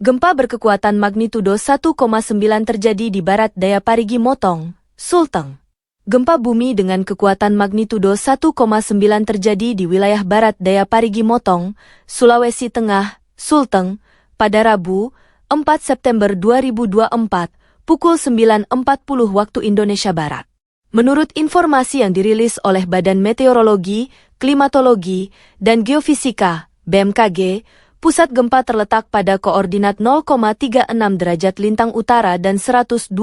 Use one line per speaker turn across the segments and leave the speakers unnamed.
Gempa berkekuatan magnitudo 1,9 terjadi di barat daya Parigi Motong, Sulteng. Gempa bumi dengan kekuatan magnitudo 1,9 terjadi di wilayah barat daya Parigi Motong, Sulawesi Tengah, Sulteng, pada Rabu, 4 September 2024, pukul 9.40 waktu Indonesia Barat. Menurut informasi yang dirilis oleh Badan Meteorologi, Klimatologi, dan Geofisika, BMKG, pusat gempa terletak pada koordinat 0,36 derajat lintang utara dan 120,04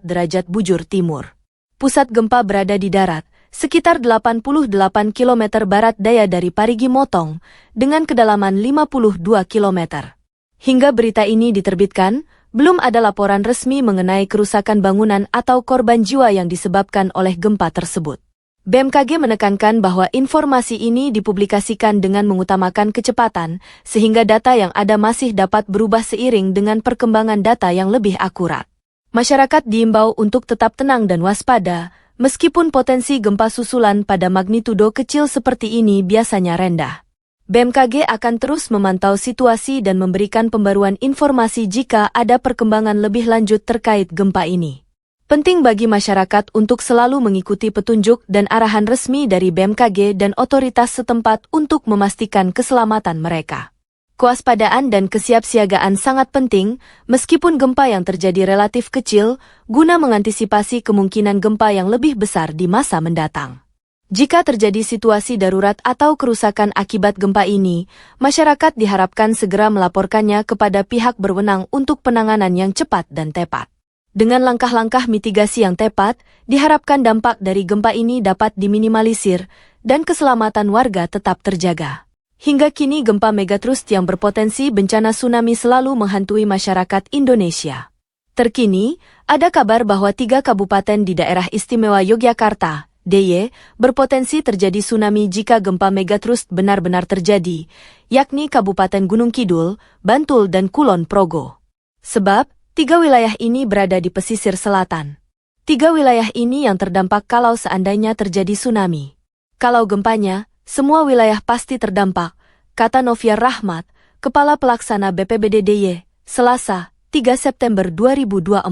derajat bujur timur. Pusat gempa berada di darat, sekitar 88 km barat daya dari Parigi Motong, dengan kedalaman 52 km. Hingga berita ini diterbitkan, belum ada laporan resmi mengenai kerusakan bangunan atau korban jiwa yang disebabkan oleh gempa tersebut. BMKG menekankan bahwa informasi ini dipublikasikan dengan mengutamakan kecepatan, sehingga data yang ada masih dapat berubah seiring dengan perkembangan data yang lebih akurat. Masyarakat diimbau untuk tetap tenang dan waspada, meskipun potensi gempa susulan pada magnitudo kecil seperti ini biasanya rendah. BMKG akan terus memantau situasi dan memberikan pembaruan informasi jika ada perkembangan lebih lanjut terkait gempa ini. Penting bagi masyarakat untuk selalu mengikuti petunjuk dan arahan resmi dari BMKG dan otoritas setempat untuk memastikan keselamatan mereka. Kewaspadaan dan kesiapsiagaan sangat penting, meskipun gempa yang terjadi relatif kecil, guna mengantisipasi kemungkinan gempa yang lebih besar di masa mendatang. Jika terjadi situasi darurat atau kerusakan akibat gempa ini, masyarakat diharapkan segera melaporkannya kepada pihak berwenang untuk penanganan yang cepat dan tepat. Dengan langkah-langkah mitigasi yang tepat, diharapkan dampak dari gempa ini dapat diminimalisir dan keselamatan warga tetap terjaga. Hingga kini gempa megatrust yang berpotensi bencana tsunami selalu menghantui masyarakat Indonesia. Terkini, ada kabar bahwa 3 kabupaten di daerah istimewa Yogyakarta, DIY, berpotensi terjadi tsunami jika gempa megatrust benar-benar terjadi, yakni Kabupaten Gunung Kidul, Bantul dan Kulon Progo. Sebab, 3 wilayah ini berada di pesisir selatan. 3 wilayah ini yang terdampak kalau seandainya terjadi tsunami. Kalau gempanya, semua wilayah pasti terdampak, kata Noviar Rahmat, Kepala Pelaksana BPBD DIY, Selasa, 3 September 2024.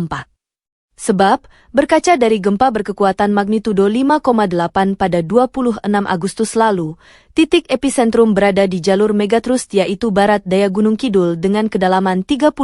Sebab, berkaca dari gempa berkekuatan magnitudo 5,8 pada 26 Agustus lalu, titik epicentrum berada di jalur megatrust yaitu barat daya Gunung Kidul dengan kedalaman 32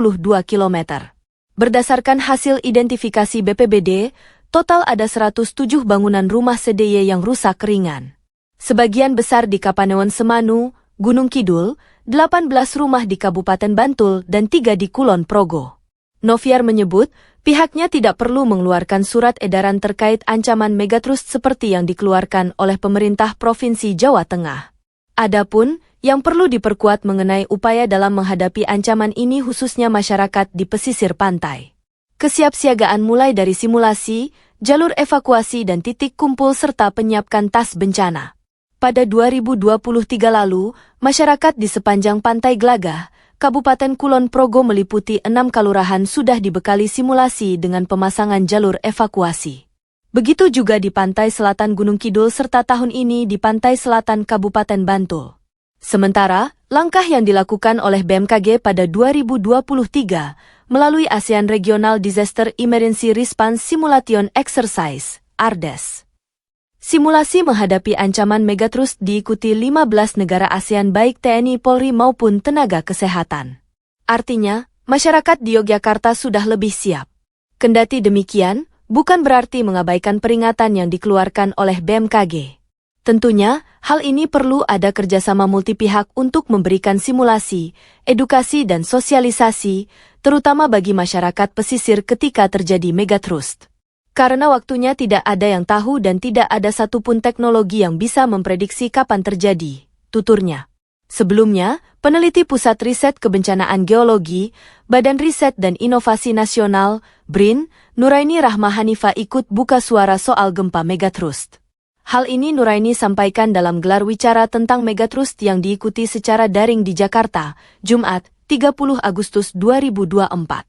km. Berdasarkan hasil identifikasi BPBD, total ada 107 bangunan rumah SDY yang rusak ringan. Sebagian besar di Kapanewon Semanu, Gunung Kidul, 18 rumah di Kabupaten Bantul dan 3 di Kulon Progo. Noviar menyebut, pihaknya tidak perlu mengeluarkan surat edaran terkait ancaman megatrust seperti yang dikeluarkan oleh pemerintah Provinsi Jawa Tengah. Adapun, yang perlu diperkuat mengenai upaya dalam menghadapi ancaman ini khususnya masyarakat di pesisir pantai. Kesiapsiagaan mulai dari simulasi, jalur evakuasi dan titik kumpul serta penyiapkan tas bencana. Pada 2023 lalu, masyarakat di sepanjang Pantai Glagah, Kabupaten Kulon Progo meliputi 6 kalurahan sudah dibekali simulasi dengan pemasangan jalur evakuasi. Begitu juga di Pantai Selatan Gunung Kidul serta tahun ini di Pantai Selatan Kabupaten Bantul. Sementara, langkah yang dilakukan oleh BMKG pada 2023 melalui ASEAN Regional Disaster Emergency Response Simulation Exercise, ARDES. Simulasi menghadapi ancaman megatrust diikuti 15 negara ASEAN baik TNI Polri maupun tenaga kesehatan. Artinya, masyarakat di Yogyakarta sudah lebih siap. Kendati demikian, bukan berarti mengabaikan peringatan yang dikeluarkan oleh BMKG. Tentunya, hal ini perlu ada kerjasama multipihak untuk memberikan simulasi, edukasi dan sosialisasi, terutama bagi masyarakat pesisir ketika terjadi megatrust. Karena waktunya tidak ada yang tahu dan tidak ada satupun teknologi yang bisa memprediksi kapan terjadi, tuturnya. Sebelumnya, peneliti Pusat Riset Kebencanaan Geologi, Badan Riset dan Inovasi Nasional, BRIN, Nuraini Rahma Hanifa ikut buka suara soal gempa megatrust. Hal ini Nuraini sampaikan dalam gelar wicara tentang megatrust yang diikuti secara daring di Jakarta, Jumat, 30 Agustus 2024.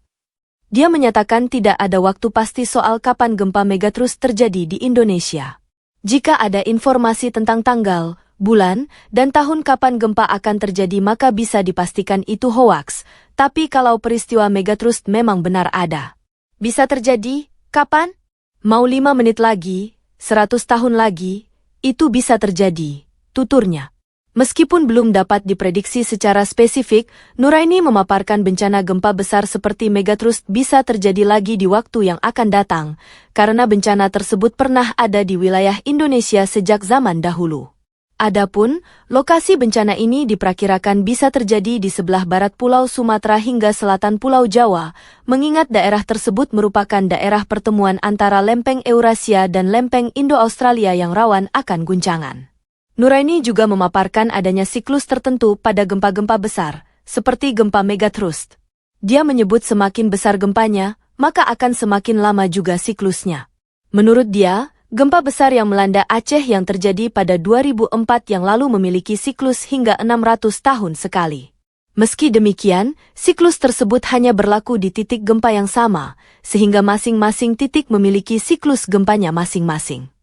Dia menyatakan tidak ada waktu pasti soal kapan gempa megatrust terjadi di Indonesia. Jika ada informasi tentang tanggal, bulan, dan tahun kapan gempa akan terjadi maka bisa dipastikan itu hoaks. Tapi kalau peristiwa megatrust memang benar ada. Bisa terjadi, kapan? Mau 5 menit lagi, 100 tahun lagi, itu bisa terjadi, tuturnya. Meskipun belum dapat diprediksi secara spesifik, Nuraini memaparkan bencana gempa besar seperti megatrust bisa terjadi lagi di waktu yang akan datang, karena bencana tersebut pernah ada di wilayah Indonesia sejak zaman dahulu. Adapun, lokasi bencana ini diperkirakan bisa terjadi di sebelah barat Pulau Sumatera hingga selatan Pulau Jawa, mengingat daerah tersebut merupakan daerah pertemuan antara lempeng Eurasia dan lempeng Indo-Australia yang rawan akan guncangan. Nuraini juga memaparkan adanya siklus tertentu pada gempa-gempa besar, seperti gempa megatrust. Dia menyebut semakin besar gempanya, maka akan semakin lama juga siklusnya. Menurut dia, gempa besar yang melanda Aceh yang terjadi pada 2004 yang lalu memiliki siklus hingga 600 tahun sekali. Meski demikian, siklus tersebut hanya berlaku di titik gempa yang sama, sehingga masing-masing titik memiliki siklus gempanya masing-masing.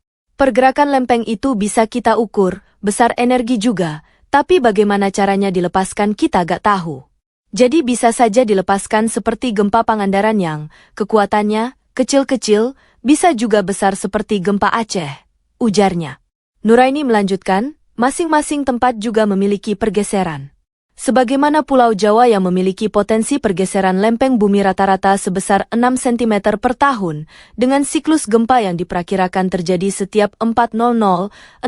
Pergerakan lempeng itu bisa kita ukur, besar energi juga, tapi bagaimana caranya dilepaskan kita gak tahu. Jadi bisa saja dilepaskan seperti gempa Pangandaran yang kekuatannya kecil-kecil, bisa juga besar seperti gempa Aceh, ujarnya. Nuraini melanjutkan, masing-masing tempat juga memiliki pergeseran. Sebagaimana Pulau Jawa yang memiliki potensi pergeseran lempeng bumi rata-rata sebesar 6 cm per tahun, dengan siklus gempa yang diperkirakan terjadi setiap 400-600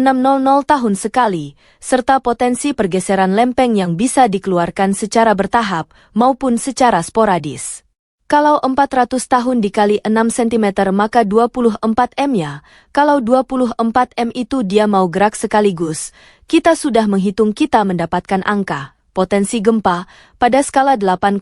tahun sekali, serta potensi pergeseran lempeng yang bisa dikeluarkan secara bertahap maupun secara sporadis. Kalau 400 tahun dikali 6 cm maka 24 M-nya, kalau 24 M itu dia mau gerak sekaligus, kita sudah menghitung kita mendapatkan angka. Potensi gempa pada skala 8,8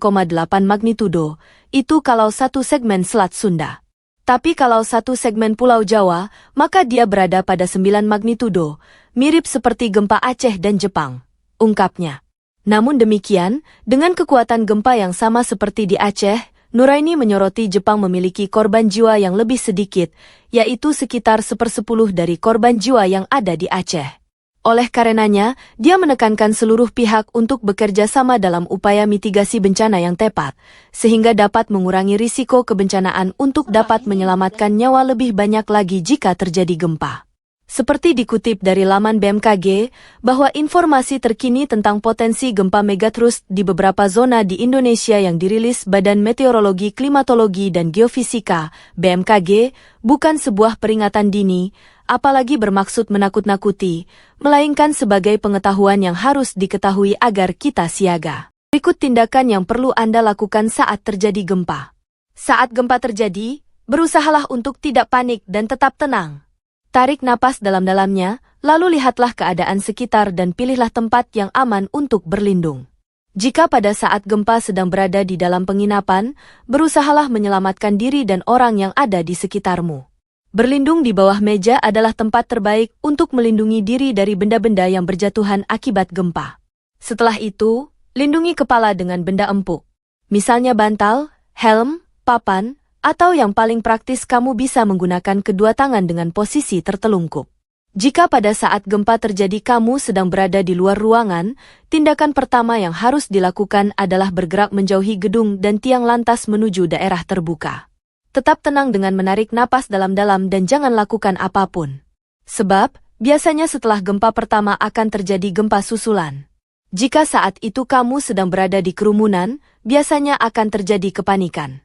magnitudo, itu kalau satu segmen Selat Sunda. Tapi kalau satu segmen Pulau Jawa, maka dia berada pada 9 magnitudo, mirip seperti gempa Aceh dan Jepang, ungkapnya. Namun demikian, dengan kekuatan gempa yang sama seperti di Aceh, Nuraini menyoroti Jepang memiliki korban jiwa yang lebih sedikit, yaitu sekitar 1/10 dari korban jiwa yang ada di Aceh. Oleh karenanya, dia menekankan seluruh pihak untuk bekerja sama dalam upaya mitigasi bencana yang tepat, sehingga dapat mengurangi risiko kebencanaan untuk dapat menyelamatkan nyawa lebih banyak lagi jika terjadi gempa. Seperti dikutip dari laman BMKG, bahwa informasi terkini tentang potensi gempa megatrust di beberapa zona di Indonesia yang dirilis Badan Meteorologi, Klimatologi, dan Geofisika, BMKG, bukan sebuah peringatan dini, apalagi bermaksud menakut-nakuti, melainkan sebagai pengetahuan yang harus diketahui agar kita siaga. Berikut tindakan yang perlu Anda lakukan saat terjadi gempa. Saat gempa terjadi, berusahalah untuk tidak panik dan tetap tenang. Tarik napas dalam-dalamnya, lalu lihatlah keadaan sekitar dan pilihlah tempat yang aman untuk berlindung. Jika pada saat gempa sedang berada di dalam penginapan, berusahalah menyelamatkan diri dan orang yang ada di sekitarmu. Berlindung di bawah meja adalah tempat terbaik untuk melindungi diri dari benda-benda yang berjatuhan akibat gempa. Setelah itu, lindungi kepala dengan benda empuk. Misalnya bantal, helm, papan, atau yang paling praktis kamu bisa menggunakan kedua tangan dengan posisi tertelungkup. Jika pada saat gempa terjadi kamu sedang berada di luar ruangan, tindakan pertama yang harus dilakukan adalah bergerak menjauhi gedung dan tiang lantas menuju daerah terbuka. Tetap tenang dengan menarik napas dalam-dalam dan jangan lakukan apapun. Sebab, biasanya setelah gempa pertama akan terjadi gempa susulan. Jika saat itu kamu sedang berada di kerumunan, biasanya akan terjadi kepanikan.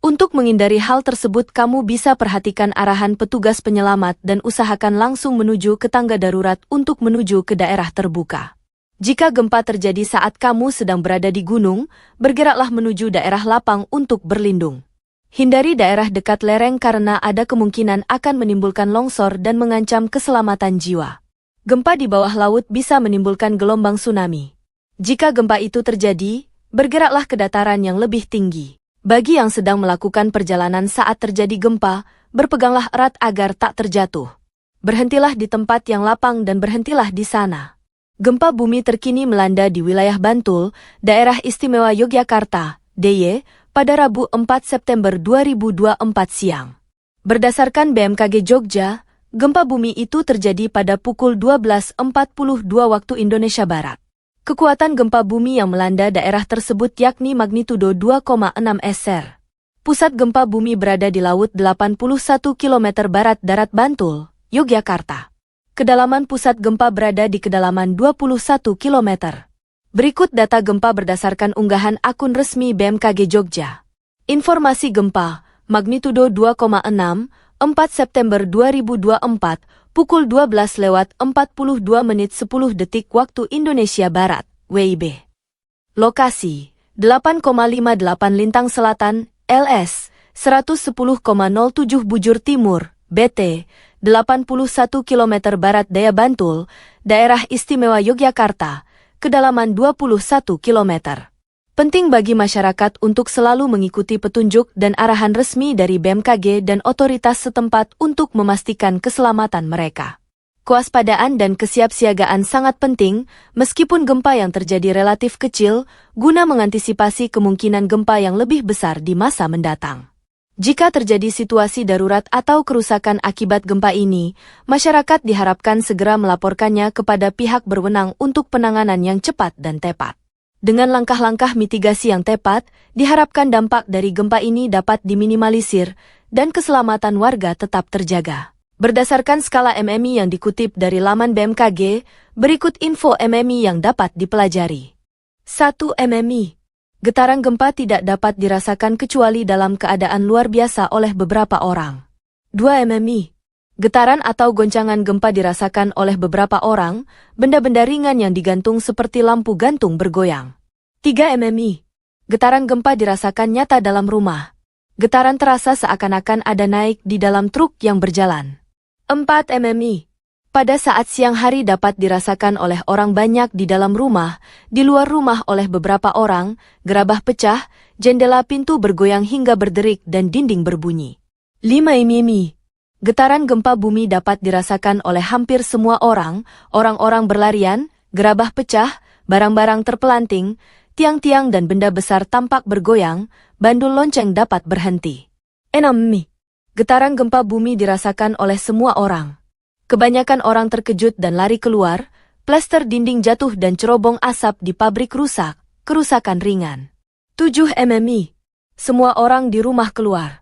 Untuk menghindari hal tersebut kamu bisa perhatikan arahan petugas penyelamat dan usahakan langsung menuju ke tangga darurat untuk menuju ke daerah terbuka. Jika gempa terjadi saat kamu sedang berada di gunung, bergeraklah menuju daerah lapang untuk berlindung. Hindari daerah dekat lereng karena ada kemungkinan akan menimbulkan longsor dan mengancam keselamatan jiwa. Gempa di bawah laut bisa menimbulkan gelombang tsunami. Jika gempa itu terjadi, bergeraklah ke dataran yang lebih tinggi. Bagi yang sedang melakukan perjalanan saat terjadi gempa, berpeganglah erat agar tak terjatuh. Berhentilah di tempat yang lapang dan berhentilah di sana. Gempa bumi terkini melanda di wilayah Bantul, Daerah Istimewa Yogyakarta, DIY, pada Rabu 4 September 2024 siang. Berdasarkan BMKG Jogja, Gempa bumi itu terjadi pada pukul 12.42 waktu Indonesia Barat. Kekuatan gempa bumi yang melanda daerah tersebut yakni magnitudo 2,6 SR. Pusat gempa bumi berada di laut 81 km barat darat Bantul, Yogyakarta. Kedalaman pusat gempa berada di kedalaman 21 km. Berikut data gempa berdasarkan unggahan akun resmi BMKG Jogja. Informasi gempa, magnitudo 2,6, 4 September 2024, pukul 12:42 menit 10 detik waktu Indonesia Barat, WIB. Lokasi, 8,58 Lintang Selatan, LS, 110,07 Bujur Timur, BT, 81 km Barat Daya Bantul, Daerah Istimewa Yogyakarta, kedalaman 21 km. Penting bagi masyarakat untuk selalu mengikuti petunjuk dan arahan resmi dari BMKG dan otoritas setempat untuk memastikan keselamatan mereka. Kewaspadaan dan kesiapsiagaan sangat penting, meskipun gempa yang terjadi relatif kecil, guna mengantisipasi kemungkinan gempa yang lebih besar di masa mendatang. Jika terjadi situasi darurat atau kerusakan akibat gempa ini, masyarakat diharapkan segera melaporkannya kepada pihak berwenang untuk penanganan yang cepat dan tepat. Dengan langkah-langkah mitigasi yang tepat, diharapkan dampak dari gempa ini dapat diminimalisir dan keselamatan warga tetap terjaga. Berdasarkan skala MMI yang dikutip dari laman BMKG, berikut info MMI yang dapat dipelajari. 1 MMI. Getaran gempa tidak dapat dirasakan kecuali dalam keadaan luar biasa oleh beberapa orang. 2 MMI. Getaran atau goncangan gempa dirasakan oleh beberapa orang, benda-benda ringan yang digantung seperti lampu gantung bergoyang. 3 MMI. Getaran gempa dirasakan nyata dalam rumah. Getaran terasa seakan-akan ada naik di dalam truk yang berjalan. 4 MMI. Pada saat siang hari dapat dirasakan oleh orang banyak di dalam rumah, di luar rumah oleh beberapa orang, gerabah pecah, jendela pintu bergoyang hingga berderik dan dinding berbunyi. 5 MMI. Getaran gempa bumi dapat dirasakan oleh hampir semua orang, orang-orang berlarian, gerabah pecah, barang-barang terpelanting, tiang-tiang dan benda besar tampak bergoyang, bandul lonceng dapat berhenti. 6 MMI. Getaran gempa bumi dirasakan oleh semua orang. Kebanyakan orang terkejut dan lari keluar, plester dinding jatuh dan cerobong asap di pabrik rusak, kerusakan ringan. 7 MMI. Semua orang di rumah keluar.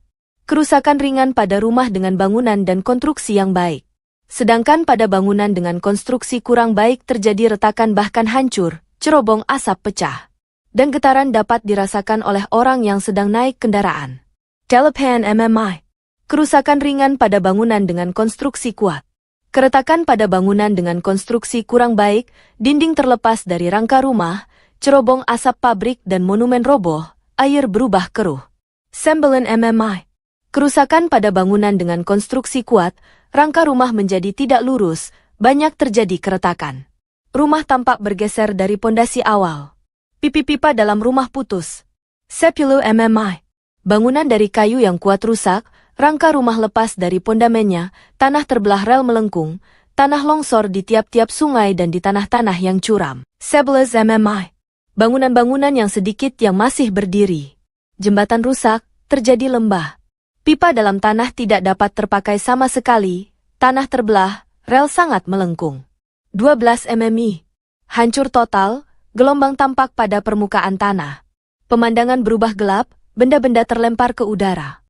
Kerusakan ringan pada rumah dengan bangunan dan konstruksi yang baik. Sedangkan pada bangunan dengan konstruksi kurang baik terjadi retakan bahkan hancur, cerobong asap pecah. Dan getaran dapat dirasakan oleh orang yang sedang naik kendaraan. 8 MMI. Kerusakan ringan pada bangunan dengan konstruksi kuat. Keretakan pada bangunan dengan konstruksi kurang baik, dinding terlepas dari rangka rumah, cerobong asap pabrik dan monumen roboh, air berubah keruh. 9 MMI. Kerusakan pada bangunan dengan konstruksi kuat, rangka rumah menjadi tidak lurus, banyak terjadi keretakan. Rumah tampak bergeser dari pondasi awal. Pipi-pipa dalam rumah putus. 10 MMI. Bangunan dari kayu yang kuat rusak, rangka rumah lepas dari pondamennya, tanah terbelah rel melengkung, tanah longsor di tiap-tiap sungai dan di tanah-tanah yang curam. 11 MMI. Bangunan-bangunan yang sedikit yang masih berdiri. Jembatan rusak, terjadi lembah. Pipa dalam tanah tidak dapat terpakai sama sekali, tanah terbelah, rel sangat melengkung. 12 MMI. Hancur total, gelombang tampak pada permukaan tanah. Pemandangan berubah gelap, benda-benda terlempar ke udara.